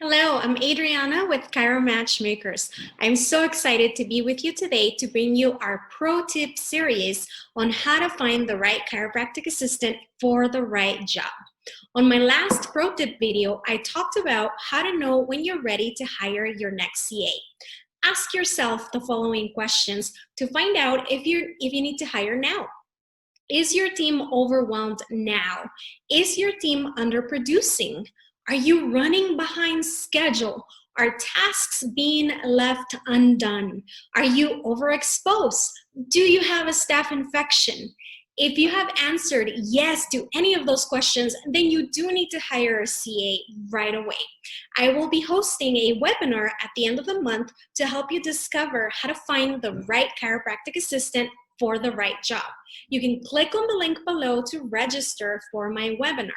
Hello, I'm Adriana with Chiro Matchmakers. I'm so excited to be with you today to bring you our pro tip series on how to find the right chiropractic assistant for the right job. On my last pro tip video, I talked about how to know when you're ready to hire your next CA. Ask yourself the following questions to find out if you need to hire now. Is your team overwhelmed now? Is your team underproducing? Are you running behind schedule? Are tasks being left undone? Are you overexposed? Do you have a staph infection? If you have answered yes to any of those questions, then you do need to hire a CA right away. I will be hosting a webinar at the end of the month to help you discover how to find the right chiropractic assistant for the right job. You can click on the link below to register for my webinar.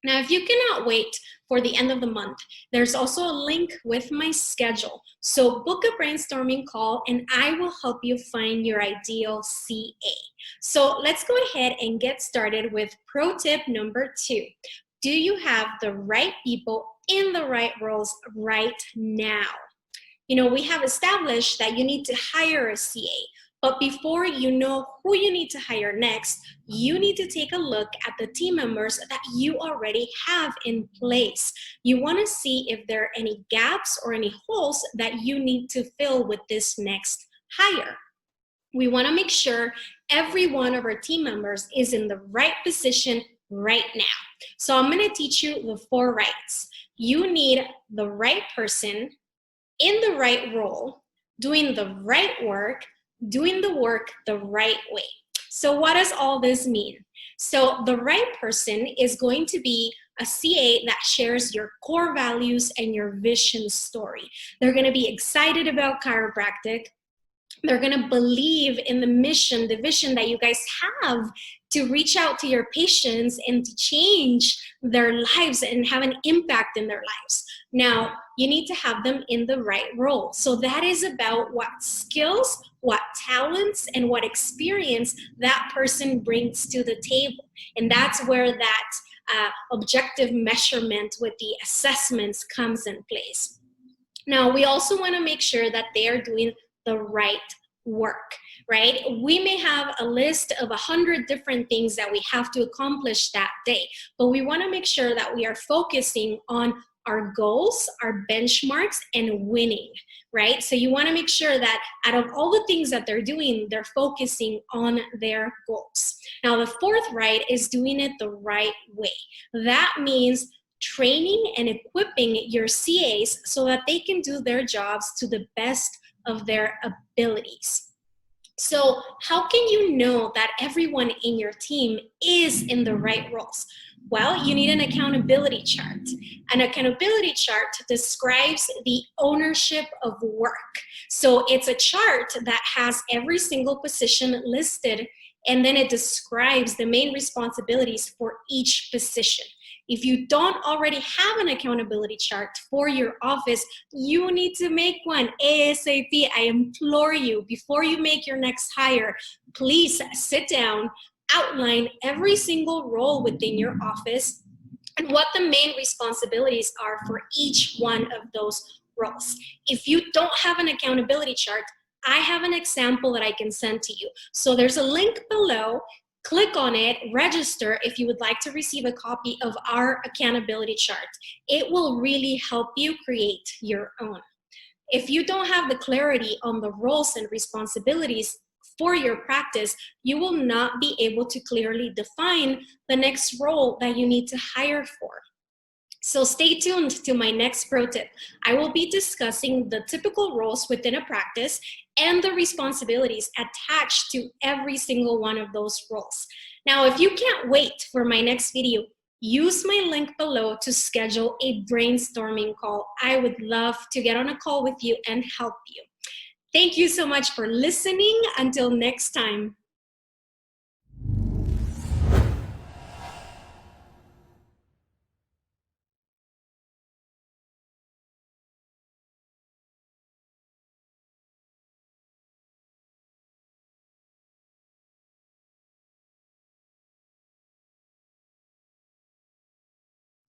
Now, if you cannot wait for the end of the month, there's also a link with my schedule. So book a brainstorming call and I will help you find your ideal CA. So let's go ahead and get started with pro tip number 2. Do you have the right people in the right roles right now? You know, we have established that you need to hire a CA. But before you know who you need to hire next, you need to take a look at the team members that you already have in place. You want to see if there are any gaps or any holes that you need to fill with this next hire. We want to make sure every one of our team members is in the right position right now. So I'm going to teach you the 4 rights. You need the right person in the right role, doing the right work, doing the work the right way. So what does all this mean? So the right person is going to be a CA that shares your core values and your vision story. They're going to be excited about chiropractic. They're going to believe in the mission, the vision that you guys have to reach out to your patients and to change their lives and have an impact in their lives. Now, you need to have them in the right role. So that is about what skills, what talents, and what experience that person brings to the table. And that's where that objective measurement with the assessments comes in place. Now, we also want to make sure that they are doing the right work, right? We may have a list of 100 different things that we have to accomplish that day, but we want to make sure that we are focusing on our goals, our benchmarks, and winning, right? So you want to make sure that out of all the things that they're doing, they're focusing on their goals. Now, the 4th right is doing it the right way. That means training and equipping your CAs so that they can do their jobs to the best of their abilities. So how can you know that everyone in your team is in the right roles? Well, you need an accountability chart. An accountability chart describes the ownership of work. So it's a chart that has every single position listed, and then it describes the main responsibilities for each position. If you don't already have an accountability chart for your office, you need to make one ASAP. I implore you, before you make your next hire, please sit down, outline every single role within your office and what the main responsibilities are for each one of those roles. If you don't have an accountability chart, I have an example that I can send to you. So there's a link below. Click on it, register if you would like to receive a copy of our accountability chart. It will really help you create your own. If you don't have the clarity on the roles and responsibilities for your practice, you will not be able to clearly define the next role that you need to hire for. So stay tuned to my next pro tip. I will be discussing the typical roles within a practice and the responsibilities attached to every single one of those roles. Now, if you can't wait for my next video, use my link below to schedule a brainstorming call. I would love to get on a call with you and help you. Thank you so much for listening. Until next time.